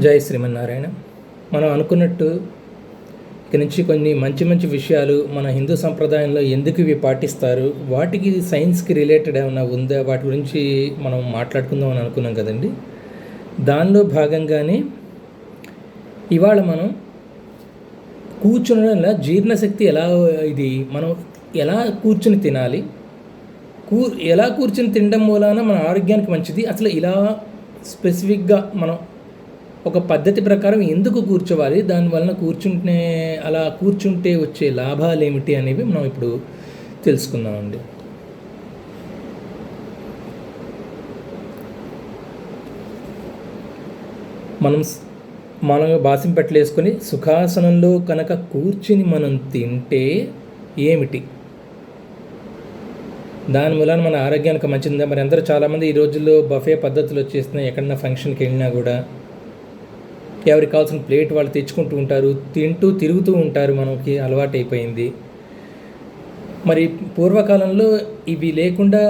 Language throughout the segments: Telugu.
జై శ్రీమన్నారాయణ. మనం అనుకున్నట్టు ఇక నుంచి కొన్ని మంచి మంచి విషయాలు మన హిందూ సంప్రదాయంలో ఎందుకు ఇవి పాటిస్తారు, వాటికి సైన్స్కి రిలేటెడ్ ఏమైనా ఉందా, వాటి గురించి మనం మాట్లాడుకుందాం అని అనుకున్నాం కదండి. దానిలో భాగంగానే ఇవాళ మనం కూర్చునడంలో జీర్ణశక్తి మనం ఎలా కూర్చుని తినాలి, ఎలా కూర్చుని తినడం మూలాన మన ఆరోగ్యానికి మంచిది, అసలు ఇలా స్పెసిఫిక్గా మనం ఒక పద్ధతి ప్రకారం ఎందుకు కూర్చోవాలి, దానివలన అలా కూర్చుంటే వచ్చే లాభాలు ఏమిటి అనేవి మనం ఇప్పుడు తెలుసుకుందామండి. మనం బాసింపట్లు వేసుకొని సుఖాసనంలో కనుక కూర్చుని మనం తింటే ఏమిటి, దాని మూలాన మన ఆరోగ్యానికి మంచిదిగా. మరి అందరూ చాలామంది ఈ రోజుల్లో బఫే పద్ధతులు వచ్చేస్తున్నాయి. ఎక్కడన్నా ఫంక్షన్కి వెళ్ళినా కూడా ఎవరికి కావాల్సిన ప్లేట్ వాళ్ళు తెచ్చుకుంటూ ఉంటారు, తింటూ తిరుగుతూ ఉంటారు, మనకి అలవాటు అయిపోయింది. మరి పూర్వకాలంలో ఇవి లేకుండా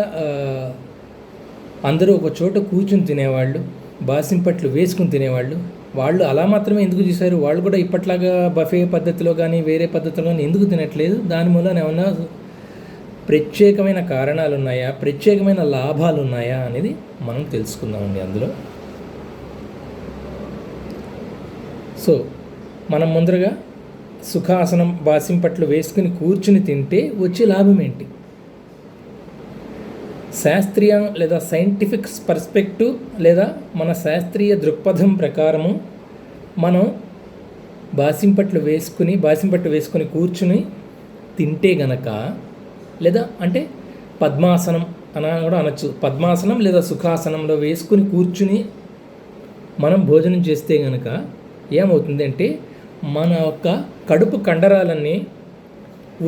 అందరూ ఒక చోట కూర్చుని తినేవాళ్ళు, బాసింపట్లు వేసుకుని తినేవాళ్ళు. వాళ్ళు అలా మాత్రమే ఎందుకు చేశారు, వాళ్ళు కూడా ఇప్పట్లాగా బఫే పద్ధతిలో కానీ వేరే పద్ధతిలో కానీ ఎందుకు తినట్లేదు, దాని మూలన ఏమన్నా ప్రత్యేకమైన కారణాలు ఉన్నాయా, ప్రత్యేకమైన లాభాలు ఉన్నాయా అనేది మనం తెలుసుకుందామండి అందులో. సో మనం ముందరగా సుఖాసనం బాసింపట్లు వేసుకుని కూర్చుని తింటే వచ్చే లాభం ఏంటి, శాస్త్రీయ లేదా సైంటిఫిక్ పర్స్పెక్టివ్ లేదా మన శాస్త్రీయ దృక్పథం ప్రకారము మనం బాసింపట్లు వేసుకుని కూర్చుని తింటే గనక, లేదా అంటే పద్మాసనం అని కూడా అనొచ్చు, పద్మాసనం లేదా సుఖాసనంలో వేసుకుని కూర్చుని మనం భోజనం చేస్తే గనక ఏమవుతుంది అంటే మన యొక్క కడుపు కండరాలన్నీ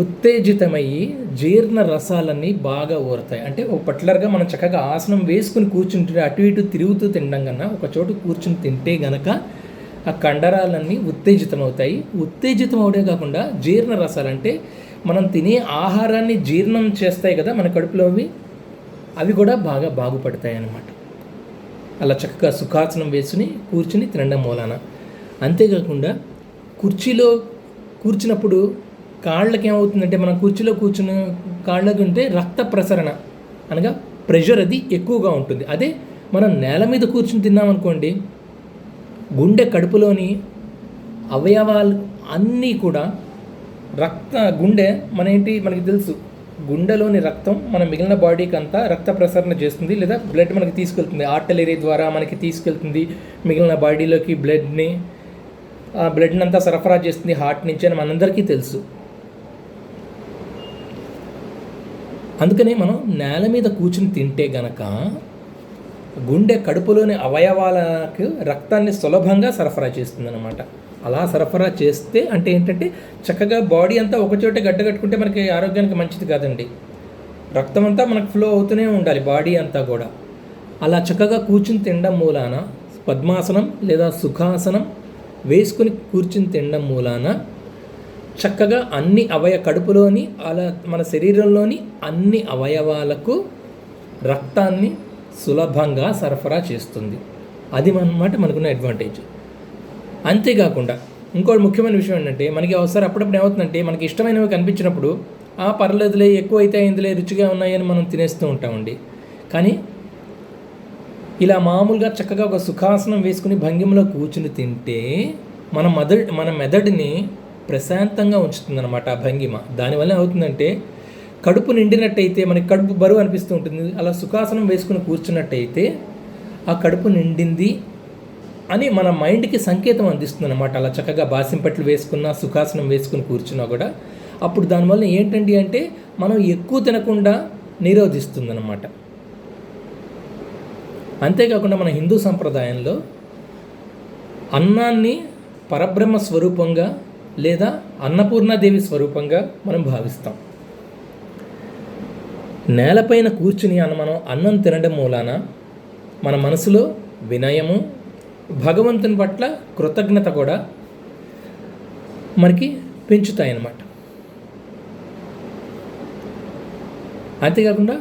ఉత్తేజితమయ్యి జీర్ణ రసాలన్నీ బాగా ఊరతాయి. అంటే ఒక పర్టికులర్గా మనం చక్కగా ఆసనం వేసుకుని కూర్చుంటే అటు ఇటు తిరుగుతూ తినడం కన్నా ఒక చోటు కూర్చుని తింటే గనక ఆ కండరాలన్నీ ఉత్తేజితమవుతాయి. ఉత్తేజితం అవడే కాకుండా జీర్ణ రసాలు అంటే మనం తినే ఆహారాన్ని జీర్ణం చేస్తాయి కదా మన కడుపులో, అవి కూడా బాగా బాగుపడతాయి అన్నమాట. అలా చక్కగా సుఖాసనం వేసుకుని కూర్చుని తినడం మూలాన. అంతేకాకుండా కుర్చీలో కూర్చున్నప్పుడు కాళ్ళకి ఏమవుతుందంటే, మనం కుర్చీలో కూర్చున్న కాళ్ళకి ఉంటే రక్త ప్రసరణ అనగా ప్రెషర్ అది ఎక్కువగా ఉంటుంది. అదే మనం నేల మీద కూర్చుని తిన్నామనుకోండి, గుండె కడుపులోని అవయవాలు అన్నీ కూడా మనకి తెలుసు, గుండెలోని రక్తం మన మిగిలిన బాడీకి అంతా రక్త ప్రసరణ చేస్తుంది, లేదా బ్లడ్ మనకి తీసుకెళ్తుంది, ఆర్టరీ ద్వారా మనకి తీసుకెళ్తుంది మిగిలిన బాడీలోకి బ్లడ్ని అంతా సరఫరా చేస్తుంది హార్ట్ నుంచి అని మనందరికీ తెలుసు. అందుకని మనం నేల మీద కూర్చుని తింటే గనక గుండె కడుపులోని అవయవాలకు రక్తాన్ని సులభంగా సరఫరా చేస్తుంది అన్నమాట. అలా సరఫరా చేస్తే అంటే ఏంటంటే, చక్కగా బాడీ అంతా ఒకచోటే గడ్డగట్టుకుంటే మనకి ఆరోగ్యానికి మంచిది కాదండి. రక్తం అంతా మనకు ఫ్లో అవుతూనే ఉండాలి బాడీ అంతా కూడా. అలా చక్కగా కూర్చుని తినడం మూలాన, పద్మాసనం లేదా సుఖాసనం వేసుకుని కూర్చుని తినడం మూలాన చక్కగా కడుపులోని అలా మన శరీరంలోని అన్ని అవయవాలకు రక్తాన్ని సులభంగా సరఫరా చేస్తుంది. అది అన్నమాట మనకున్న అడ్వాంటేజ్. అంతేకాకుండా ఇంకోటి ముఖ్యమైన విషయం ఏంటంటే, మనకి అవసరం అప్పుడప్పుడు ఏమవుతుందంటే, మనకి ఇష్టమైనవి కనిపించినప్పుడు పర్లేదులే, ఎక్కువ అయితే అయిందిలే, రుచిగా ఉన్నాయని మనం తినేస్తూ ఉంటామండి. కానీ ఇలా మామూలుగా చక్కగా ఒక సుఖాసనం వేసుకుని భంగిమలో కూర్చుని తింటే మన మెదడుని ప్రశాంతంగా ఉంచుతుంది అన్నమాట ఆ భంగిమ. దానివల్ల ఏమవుతుందంటే, కడుపు నిండినట్టయితే మనకి కడుపు బరువు అనిపిస్తూ ఉంటుంది. అలా సుఖాసనం వేసుకుని కూర్చున్నట్టయితే ఆ కడుపు నిండింది అని మన మైండ్కి సంకేతం అందిస్తుంది అన్నమాట. అలా చక్కగా బాసింపట్లు వేసుకున్నా సుఖాసనం వేసుకుని కూర్చున్నా కూడా అప్పుడు దానివల్ల ఏంటండి అంటే, మనం ఎక్కువ తినకుండా నిరోధిస్తుంది అన్నమాట. అంతేకాకుండా మన హిందూ సంప్రదాయంలో అన్నాన్ని పరబ్రహ్మ స్వరూపంగా లేదా అన్నపూర్ణాదేవి స్వరూపంగా మనం భావిస్తాం. నేలపైన కూర్చుని మనం అన్నం తినడం మూలాన మన మనసులో వినయము, భగవంతుని పట్ల కృతజ్ఞత కూడా మనకి పెంచుతాయన్నమాట. అంతేకాకుండా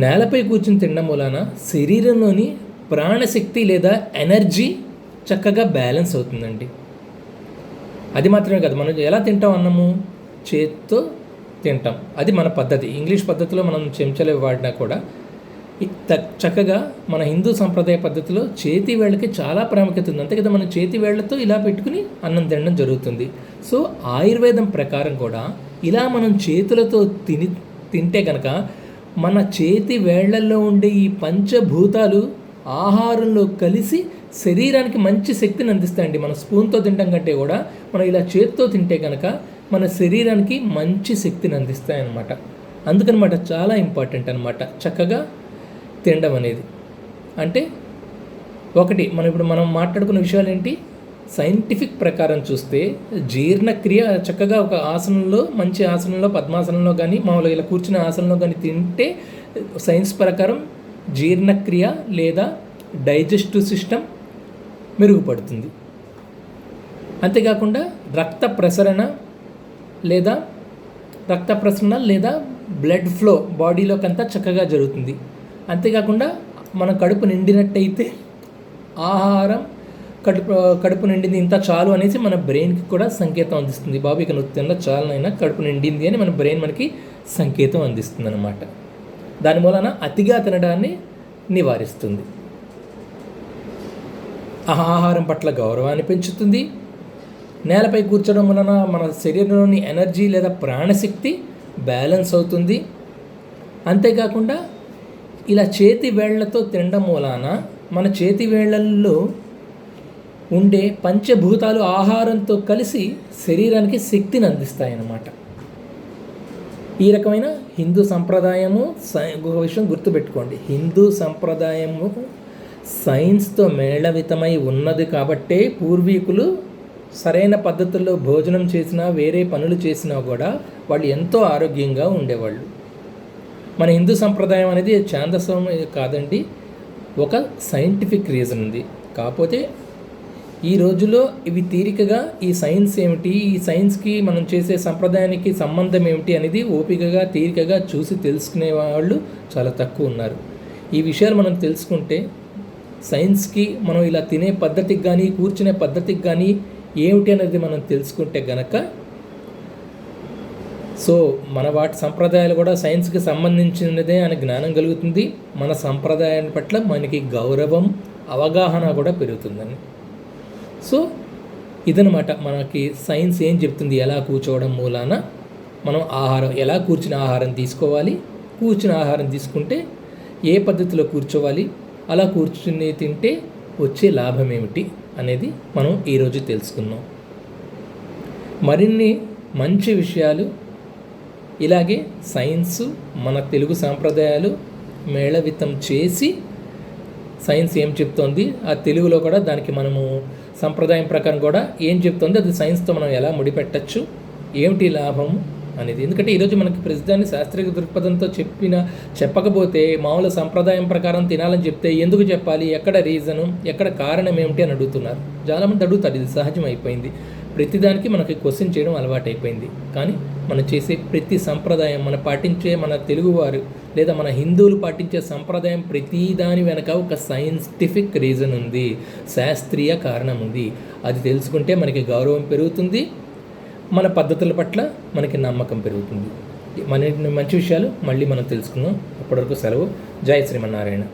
నేలపై కూర్చుని తినడం వలన శరీరంలోని ప్రాణశక్తి లేదా ఎనర్జీ చక్కగా బ్యాలెన్స్ అవుతుందండి. అది మాత్రమే కాదు, మనం ఎలా తింటాం అన్నము, చేత్తో తింటాం. అది మన పద్ధతి. ఇంగ్లీష్ పద్ధతిలో మనం చెంచాలు వాడినా కూడా చక్కగా మన హిందూ సంప్రదాయ పద్ధతిలో చేతి వేళ్ళకి చాలా ప్రాముఖ్యత ఉంది. అంతే కదా, మనం చేతి వేళ్లతో ఇలా పెట్టుకుని అన్నం తినడం జరుగుతుంది. సో ఆయుర్వేదం ప్రకారం కూడా ఇలా మనం చేతులతో తింటే కనుక మన చేతి వేళ్లలో ఉండే ఈ పంచభూతాలు ఆహారంలో కలిసి శరీరానికి మంచి శక్తిని అందిస్తాయండి. మనం స్పూన్తో తినడం కంటే కూడా మనం ఇలా చేతితో తింటే కనుక మన శరీరానికి మంచి శక్తిని అందిస్తాయన్నమాట. అందుకనమాట చాలా ఇంపార్టెంట్ అనమాట చక్కగా తినడం అనేది. అంటే ఒకటి మనం మాట్లాడుకున్న విషయాలు ఏంటి, సైంటిఫిక్ ప్రకారం చూస్తే జీర్ణక్రియ చక్కగా ఒక ఆసనంలో, మంచి ఆసనంలో, పద్మాసనంలో కానీ మామూలుగా ఇలా కూర్చునే ఆసనంలో కానీ తింటే సైన్స్ ప్రకారం జీర్ణక్రియ లేదా డైజెస్టివ్ సిస్టమ్ మెరుగుపడుతుంది. అంతేకాకుండా రక్త ప్రసరణ లేదా బ్లడ్ ఫ్లో బాడీలోకంతా చక్కగా జరుగుతుంది. అంతేకాకుండా మన కడుపు నిండినట్టయితే ఆహారం కడుపు నిండింది ఇంత చాలు అనేసి మన బ్రెయిన్కి కూడా సంకేతం అందిస్తుంది. బాబు ఇక నువ్వు తిన్న చాలునైనా కడుపు నిండింది అని మన బ్రెయిన్ మనకి సంకేతం అందిస్తుంది అన్నమాట. దాని మూలన అతిగా తినడాన్ని నివారిస్తుంది. ఆహారం పట్ల గౌరవాన్ని పెంచుతుంది. నేలపై కూర్చోవడం వలన మన శరీరంలోని ఎనర్జీ లేదా ప్రాణశక్తి బ్యాలెన్స్ అవుతుంది. అంతేకాకుండా ఇలా చేతి వేళ్లతో తినడం మూలాన మన చేతి వేళ్లలో ఉండే పంచభూతాలు ఆహారంతో కలిసి శరీరానికి శక్తిని అందిస్తాయన్నమాట. ఈ రకమైన హిందూ సంప్రదాయము, ఒక విషయం గుర్తుపెట్టుకోండి, హిందూ సంప్రదాయము సైన్స్తో మేళవితమై ఉన్నది కాబట్టే పూర్వీకులు సరైన పద్ధతుల్లో భోజనం చేసినా, వేరే పనులు చేసినా కూడా వాళ్ళు ఎంతో ఆరోగ్యంగా ఉండేవాళ్ళు. మన హిందూ సంప్రదాయం అనేది ఛాందసం కాదండి, ఒక సైంటిఫిక్ రీజన్ ఉంది. కాకపోతే ఈ రోజులో ఇవి తీరికగా ఈ సైన్స్ ఏమిటి, ఈ సైన్స్కి మనం చేసే సంప్రదాయానికి సంబంధం ఏమిటి అనేది ఓపికగా తీరికగా చూసి తెలుసుకునే వాళ్ళు చాలా తక్కువ ఉన్నారు. ఈ విషయాలు మనం తెలుసుకుంటే సైన్స్కి మనం ఇలా తినే పద్ధతికి కానీ కూర్చునే పద్ధతికి కానీ ఏమిటి అనేది మనం తెలుసుకుంటే గనక సో మన వాటి సంప్రదాయాలు కూడా సైన్స్కి సంబంధించినదే అని జ్ఞానం కలుగుతుంది. మన సంప్రదాయాన్ని పట్ల మనకి గౌరవం, అవగాహన కూడా పెరుగుతుందని. సో ఇదనమాట మనకి సైన్స్ ఏం చెప్తుంది, ఎలా కూర్చోవడం మూలాన మనం ఆహారం ఎలా కూర్చుని ఆహారం తీసుకోవాలి, కూర్చుని ఆహారం తీసుకుంటే ఏ పద్ధతిలో కూర్చోవాలి, అలా కూర్చుని తింటే వచ్చే లాభం ఏమిటి అనేది మనం ఈరోజు తెలుసుకుందాం. మరిన్ని మంచి విషయాలు ఇలాగే సైన్సు మన తెలుగు సాంప్రదాయాలు మేళవితం చేసి సైన్స్ ఏం చెప్తోంది, ఆ తెలుగులో కూడా దానికి మనము సంప్రదాయం ప్రకారం కూడా ఏం చెప్తోంది, అది సైన్స్తో మనం ఎలా ముడిపెట్టచ్చు, ఏమిటి లాభం అనేది. ఎందుకంటే ఈరోజు మనకి ప్రస్తుతాన్ని శాస్త్రీయ దృక్పథంతో చెప్పకపోతే మామూలు సంప్రదాయం ప్రకారం తినాలని చెప్తే ఎందుకు చెప్పాలి, ఎక్కడ రీజను, ఎక్కడ కారణం ఏమిటి అని అడుగుతున్నారు. చాలామంది అడుగుతారు, ఇది సహజం అయిపోయింది. ప్రతిదానికి మనకి క్వశ్చన్ చేయడం అలవాటు అయిపోయింది. కానీ మనం చేసే ప్రతి సంప్రదాయం, మన తెలుగువారు లేదా మన హిందువులు పాటించే సంప్రదాయం ప్రతి దాని వెనక ఒక సైంటిఫిక్ రీజన్ ఉంది, శాస్త్రీయ కారణం ఉంది. అది తెలుసుకుంటే మనకి గౌరవం పెరుగుతుంది, మన పద్ధతుల పట్ల మనకి నమ్మకం పెరుగుతుంది. మన మంచి విషయాలు మళ్ళీ మనం తెలుసుకుందాం. అప్పటివరకు సెలవు. జై శ్రీమన్నారాయణ.